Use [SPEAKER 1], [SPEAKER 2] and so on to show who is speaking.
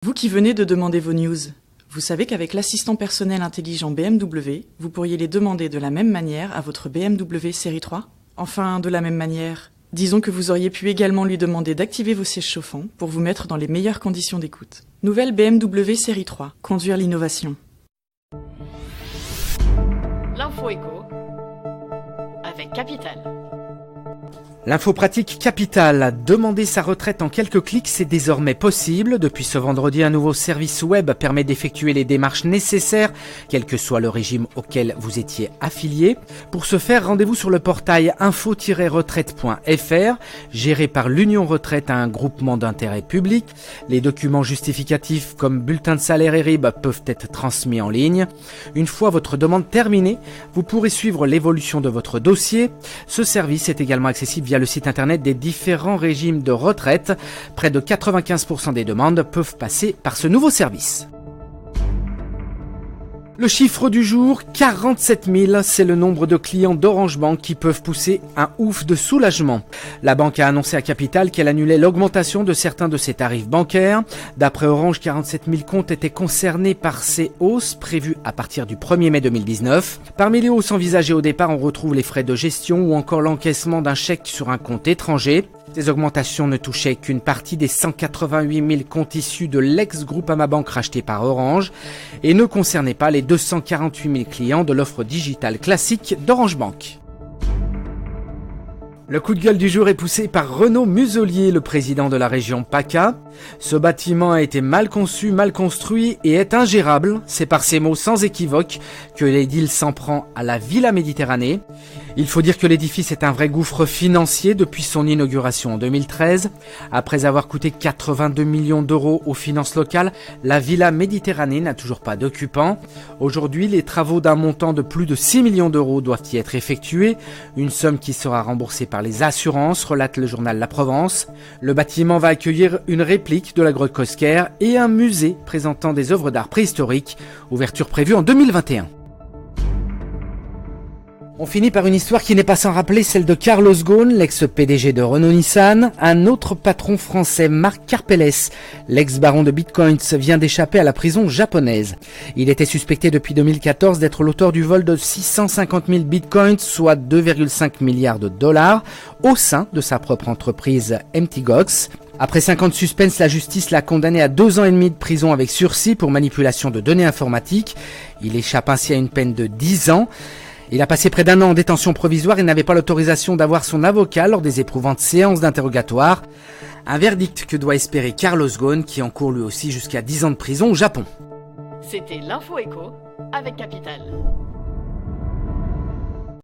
[SPEAKER 1] Vous qui venez de demander vos news, vous savez qu'avec l'assistant personnel intelligent BMW, vous pourriez les demander de la même manière à votre BMW série 3 ? Enfin, de la même manière, disons que vous auriez pu également lui demander d'activer vos sièges chauffants pour vous mettre dans les meilleures conditions d'écoute. Nouvelle BMW série 3, conduire l'innovation.
[SPEAKER 2] L'info éco avec Capital.
[SPEAKER 3] L'info pratique Capital. Demander sa retraite en quelques clics, c'est désormais possible. Depuis ce vendredi, un nouveau service web permet d'effectuer les démarches nécessaires, quel que soit le régime auquel vous étiez affilié. Pour ce faire, rendez-vous sur le portail info-retraite.fr, géré par l'Union Retraite, un groupement d'intérêt public. Les documents justificatifs comme bulletin de salaire et RIB peuvent être transmis en ligne. Une fois votre demande terminée, vous pourrez suivre l'évolution de votre dossier. Ce service est également accessible via le site internet des différents régimes de retraite. Près de 95% des demandes peuvent passer par ce nouveau service. Le chiffre du jour, 47 000, c'est le nombre de clients d'Orange Bank qui peuvent pousser un ouf de soulagement. La banque a annoncé à Capital qu'elle annulait l'augmentation de certains de ses tarifs bancaires. D'après Orange, 47 000 comptes étaient concernés par ces hausses prévues à partir du 1er mai 2019. Parmi les hausses envisagées au départ, on retrouve les frais de gestion ou encore l'encaissement d'un chèque sur un compte étranger. Ces augmentations ne touchaient qu'une partie des 188 000 comptes issus de l'ex-Groupama Bank racheté par Orange et ne concernaient pas les 248 000 clients de l'offre digitale classique d'Orange Bank. Le coup de gueule du jour est poussé par Renaud Muselier, le président de la région PACA. Ce bâtiment a été mal conçu, mal construit et est ingérable. C'est par ces mots sans équivoque que l'édile s'en prend à la Villa Méditerranée. Il faut dire que l'édifice est un vrai gouffre financier depuis son inauguration en 2013. Après avoir coûté 82 millions d'euros aux finances locales, la Villa Méditerranée n'a toujours pas d'occupant. Aujourd'hui, les travaux d'un montant de plus de 6 millions d'euros doivent y être effectués. Une somme qui sera remboursée par les assurances, relate le journal La Provence. Le bâtiment va accueillir une réplique de la grotte Cosquer et un musée présentant des œuvres d'art préhistoriques. Ouverture prévue en 2021. On finit par une histoire qui n'est pas sans rappeler celle de Carlos Ghosn, l'ex-PDG de Renault-Nissan. Un autre patron français, Marc Karpelles, l'ex-baron de Bitcoins, vient d'échapper à la prison japonaise. Il était suspecté depuis 2014 d'être l'auteur du vol de 650 000 Bitcoins, soit 2,5 milliards de dollars, au sein de sa propre entreprise Mt. Gox. Après 5 ans de suspense, la justice l'a condamné à 2 ans et demi de prison avec sursis pour manipulation de données informatiques. Il échappe ainsi à une peine de 10 ans. Il a passé près d'1 an en détention provisoire et n'avait pas l'autorisation d'avoir son avocat lors des éprouvantes séances d'interrogatoire. Un verdict que doit espérer Carlos Ghosn qui encourt lui aussi jusqu'à 10 ans de prison au Japon.
[SPEAKER 2] C'était l'info éco avec Capital.